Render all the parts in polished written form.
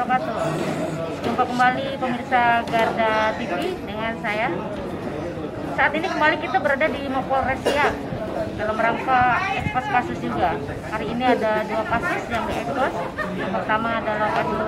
wabarakatuh. Jumpa kembali pemirsa Garda TV dengan saya. Saat ini kembali kita berada di Mapolres Siak dalam rangka ekspos kasus juga. Hari ini ada 2 kasus yang diekspos. Yang pertama adalah kasus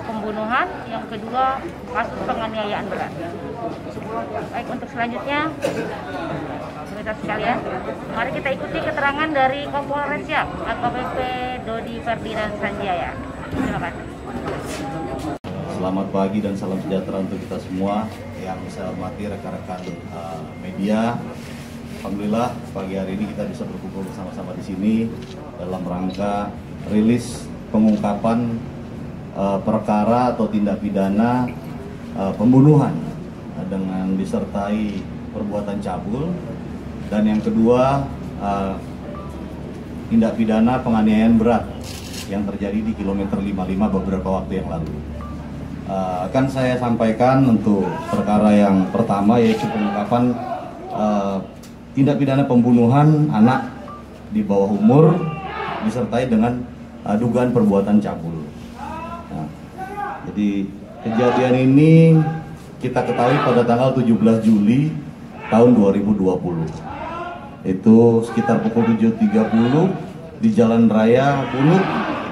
pembunuhan, yang kedua kasus penganiayaan berat. Baik, untuk selanjutnya pemirsa sekalian, mari kita ikuti keterangan dari Kapolres Siak, AKBP Dodi Ferdinand Sanjaya. Terima kasih. Selamat pagi dan salam sejahtera untuk kita semua yang saya hormati rekan-rekan media. Alhamdulillah pagi hari ini kita bisa berkumpul bersama-sama di sini dalam rangka rilis pengungkapan perkara atau tindak pidana pembunuhan dengan disertai perbuatan cabul, dan yang kedua tindak pidana penganiayaan berat yang terjadi di kilometer 55 beberapa waktu yang lalu. Akan saya sampaikan untuk perkara yang pertama, yaitu pengungkapan tindak pidana pembunuhan anak di bawah umur disertai dengan dugaan perbuatan cabul. Nah, jadi kejadian ini kita ketahui pada tanggal 17 Juli tahun 2020. Itu sekitar pukul 7.30 di Jalan Raya Pulut,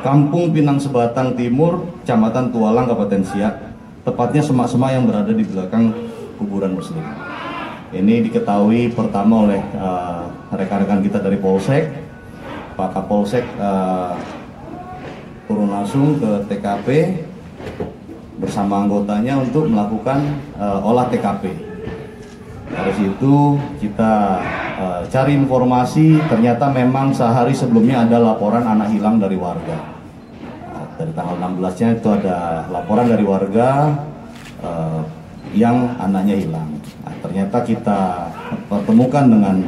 Kampung Pinang Sebatang Timur, Kecamatan Tualang, Kabupaten Siak, tepatnya semak-semak yang berada di belakang kuburan Muslim. Ini diketahui pertama oleh rekan-rekan kita dari Polsek. Pak Kapolsek turun langsung ke TKP bersama anggotanya untuk melakukan olah TKP. Dari situ kita cari informasi, ternyata memang sehari sebelumnya ada laporan anak hilang dari warga. Dari tanggal 16-nya itu ada laporan dari warga yang anaknya hilang. Nah, ternyata kita pertemukan dengan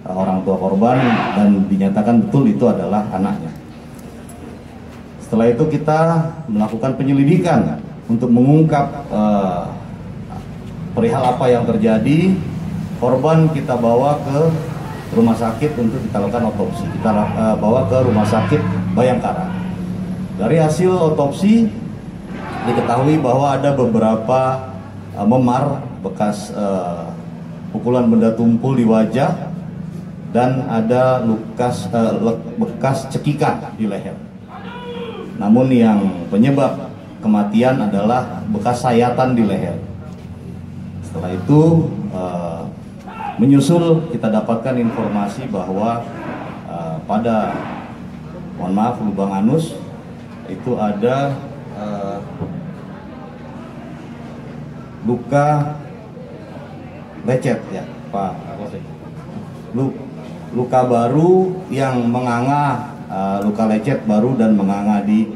orang tua korban dan dinyatakan betul itu adalah anaknya. Setelah itu kita melakukan penyelidikan untuk mengungkap perihal apa yang terjadi. Korban kita bawa ke rumah sakit untuk kita lakukan otopsi. Kita bawa ke rumah sakit Bayangkara. Dari hasil otopsi diketahui bahwa ada beberapa memar bekas pukulan benda tumpul di wajah dan ada bekas cekikan di leher. Namun yang penyebab kematian adalah bekas sayatan di leher. Setelah itu menyusul kita dapatkan informasi bahwa pada lubang anus itu ada luka lecet, ya Pak. Luka baru yang menganga, luka lecet baru dan menganga di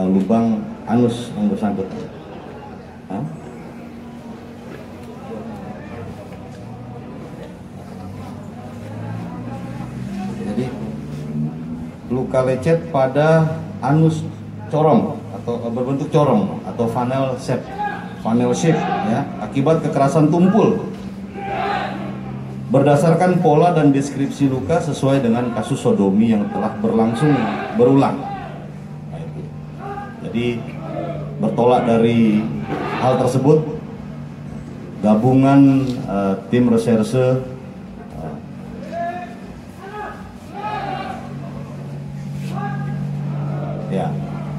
lubang anus yang bersangkutan. Jadi luka lecet pada anus corong atau berbentuk corong atau funnel shape ya, akibat kekerasan tumpul. Berdasarkan pola dan deskripsi luka sesuai dengan kasus sodomi yang telah berlangsung berulang. Nah, itu. Jadi bertolak dari hal tersebut, gabungan tim reserse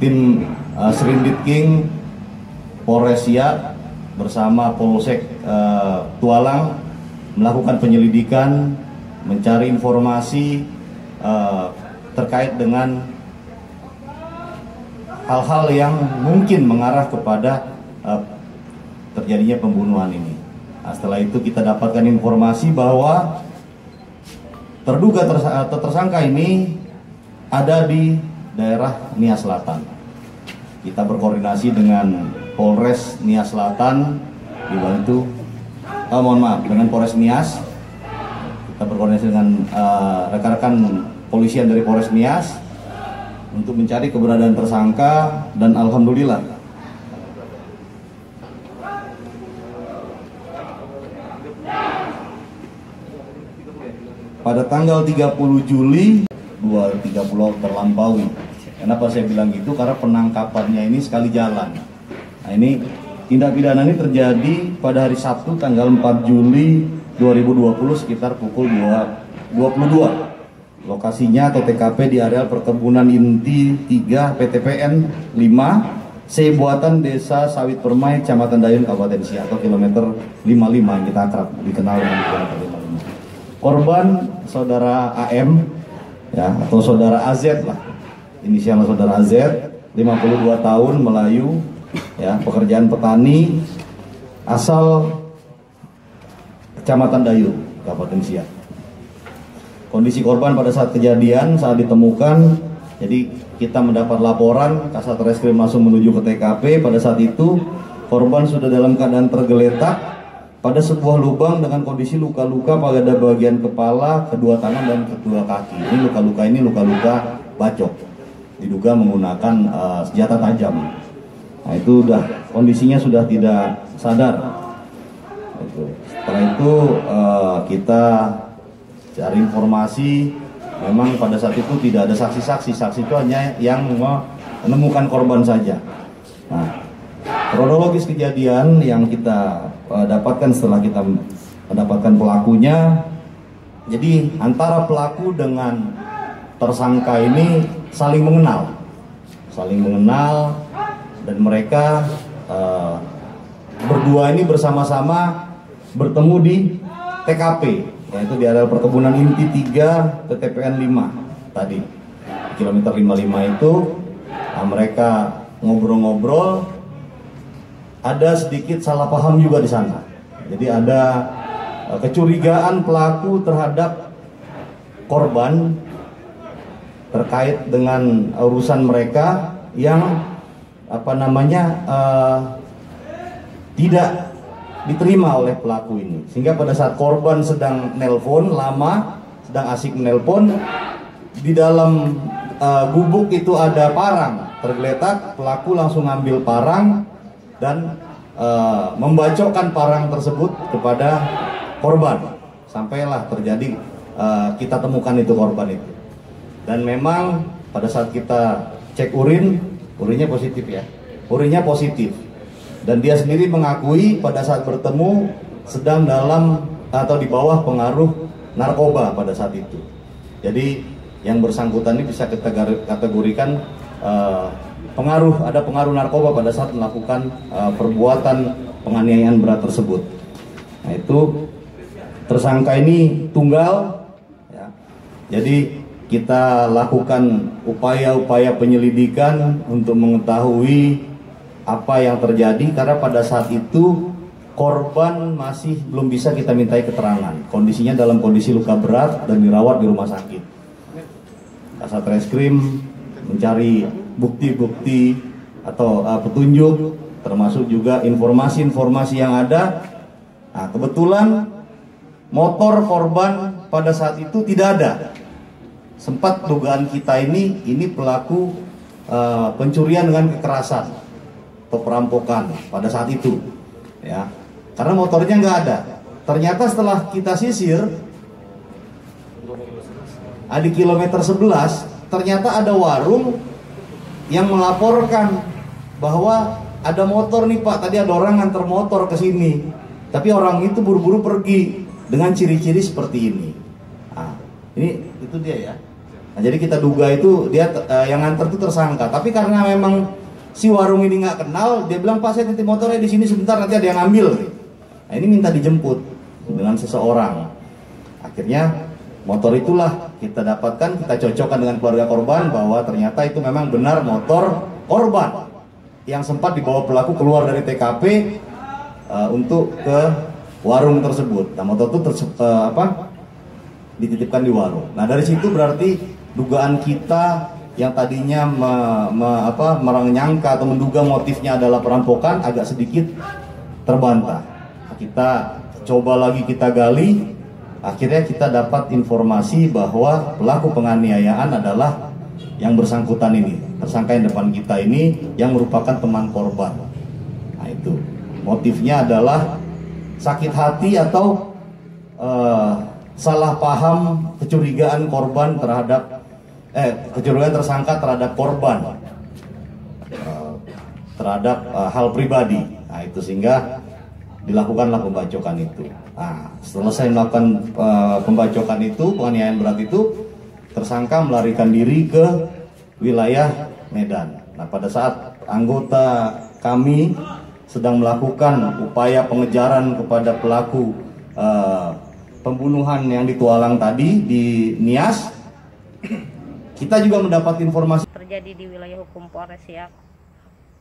tim Serindit King Polres Siak bersama Polsek Tualang melakukan penyelidikan, mencari informasi terkait dengan hal-hal yang mungkin mengarah kepada terjadinya pembunuhan ini. Nah, setelah itu kita dapatkan informasi bahwa terduga tersangka ini ada di daerah Nia Selatan. Kita berkoordinasi dengan Polres Nia Selatan dibantu dengan Polres Nias. Kita berkoordinasi dengan rekan-rekan polisian dari Polres Nias untuk mencari keberadaan tersangka, dan alhamdulillah pada tanggal 30 Juli 2030 terlampaui Kenapa saya bilang gitu? Karena penangkapannya ini sekali jalan. Nah, ini tindak pidana ini terjadi pada hari Sabtu tanggal 4 Juli 2020 sekitar pukul 22. Lokasinya atau TKP di areal perkebunan inti 3 PTPN 5 C Buatan Desa Sawit Permai, Kecamatan Dayun, Kabupaten Siak, atau kilometer 55 yang kita akrab dikenal dengan kilometer 55. Korban saudara AM ya, atau saudara AZ lah. Inisial saudara AZ, 52 tahun, Melayu, ya, pekerjaan petani, asal Kecamatan Dayun, Kabupaten Siak. Kondisi korban pada saat kejadian, saat ditemukan, jadi kita mendapat laporan, Kasat Reskrim langsung menuju ke TKP. Pada saat itu korban sudah dalam keadaan tergeletak pada sebuah lubang dengan kondisi luka-luka pada bagian kepala, kedua tangan dan kedua kaki. Ini luka-luka bacok, diduga menggunakan senjata tajam. Nah, itu kondisinya sudah tidak sadar. Setelah itu kita cari informasi, memang pada saat itu tidak ada saksi-saksi, saksi itu hanya yang menemukan korban saja. Nah, kronologis kejadian yang kita dapatkan setelah kita mendapatkan pelakunya, jadi antara pelaku dengan tersangka ini saling mengenal, dan mereka berdua ini bersama-sama bertemu di TKP, yaitu di area perkebunan inti 3 PTPN 5 tadi, kilometer 55 itu. Nah, mereka ngobrol-ngobrol, ada sedikit salah paham juga di sana. Jadi ada kecurigaan pelaku terhadap korban terkait dengan urusan mereka yang tidak diterima oleh pelaku ini, sehingga pada saat korban sedang nelpon sedang asik menelpon, di dalam gubuk itu ada parang tergeletak. Pelaku langsung ambil parang dan membacokkan parang tersebut kepada korban, sampailah terjadi kita temukan itu korban itu. Dan memang pada saat kita cek urinnya positif ya, urinnya positif. Dan dia sendiri mengakui pada saat bertemu sedang dalam atau di bawah pengaruh narkoba pada saat itu. Jadi yang bersangkutan ini bisa kita kategorikan ada pengaruh narkoba pada saat melakukan perbuatan penganiayaan berat tersebut. Nah, itu tersangka ini tunggal ya. Jadi kita lakukan upaya-upaya penyelidikan untuk mengetahui apa yang terjadi, karena pada saat itu korban masih belum bisa kita mintai keterangan. Kondisinya dalam kondisi luka berat dan dirawat di rumah sakit. Kasat Reskrim mencari bukti-bukti atau petunjuk, termasuk juga informasi-informasi yang ada. Nah, kebetulan motor korban pada saat itu tidak ada. Sempat dugaan kita ini pelaku pencurian dengan kekerasan atau perampokan pada saat itu ya, karena motornya nggak ada. Ternyata setelah kita sisir di kilometer 11, ternyata ada warung yang melaporkan bahwa ada motor nih Pak, tadi ada orang nganter motor ke sini, tapi orang itu buru-buru pergi dengan ciri-ciri seperti ini. Nah, itu dia ya. Nah, jadi kita duga itu dia yang nganter itu tersangka, tapi karena memang si warung ini nggak kenal, dia bilang, Pak, saya titip motornya di sini sebentar, nanti ada yang ngambil. Nah, ini minta dijemput dengan seseorang. Akhirnya motor itulah kita dapatkan, kita cocokkan dengan keluarga korban bahwa ternyata itu memang benar motor korban yang sempat dibawa pelaku keluar dari TKP untuk ke warung tersebut. Nah, motor itu dititipkan di warung. Nah, dari situ berarti dugaan kita yang tadinya menyangka atau menduga motifnya adalah perampokan agak sedikit terbantah. Kita coba lagi kita gali, akhirnya kita dapat informasi bahwa pelaku penganiayaan adalah yang bersangkutan ini, tersangka yang depan kita ini, yang merupakan teman korban. Nah, itu motifnya adalah sakit hati atau salah paham, kecurigaan korban terhadap kecurigaan tersangka terhadap korban, terhadap hal pribadi. Nah, itu sehingga dilakukanlah pembacokan itu. Nah, selesai melakukan pembacokan itu, penganiayaan berat itu, tersangka melarikan diri ke wilayah Medan. Nah, pada saat anggota kami sedang melakukan upaya pengejaran kepada pelaku pembunuhan yang ditualang tadi di Nias, kita juga mendapat informasi terjadi di wilayah hukum Polres Siak.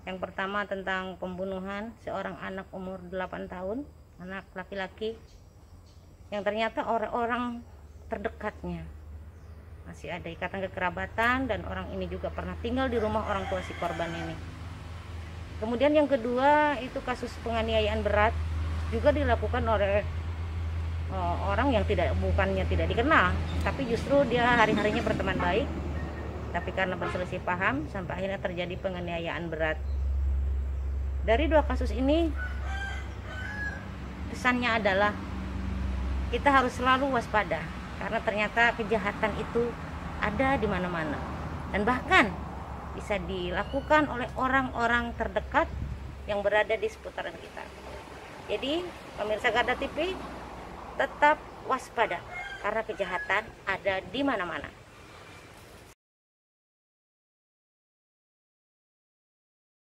Yang pertama tentang pembunuhan seorang anak umur 8 tahun, anak laki-laki, yang ternyata orang-orang terdekatnya masih ada ikatan kekerabatan, dan orang ini juga pernah tinggal di rumah orang tua si korban ini. Kemudian yang kedua itu kasus penganiayaan berat, juga dilakukan oleh orang yang bukannya tidak dikenal, tapi justru dia hari-harinya berteman baik, tapi karena berselisih paham sampai akhirnya terjadi penganiayaan berat. Dari dua kasus ini pesannya adalah kita harus selalu waspada, karena ternyata kejahatan itu ada di mana-mana dan bahkan bisa dilakukan oleh orang-orang terdekat yang berada di seputaran kita. Jadi pemirsa Garda TV, tetap waspada karena kejahatan ada di mana-mana.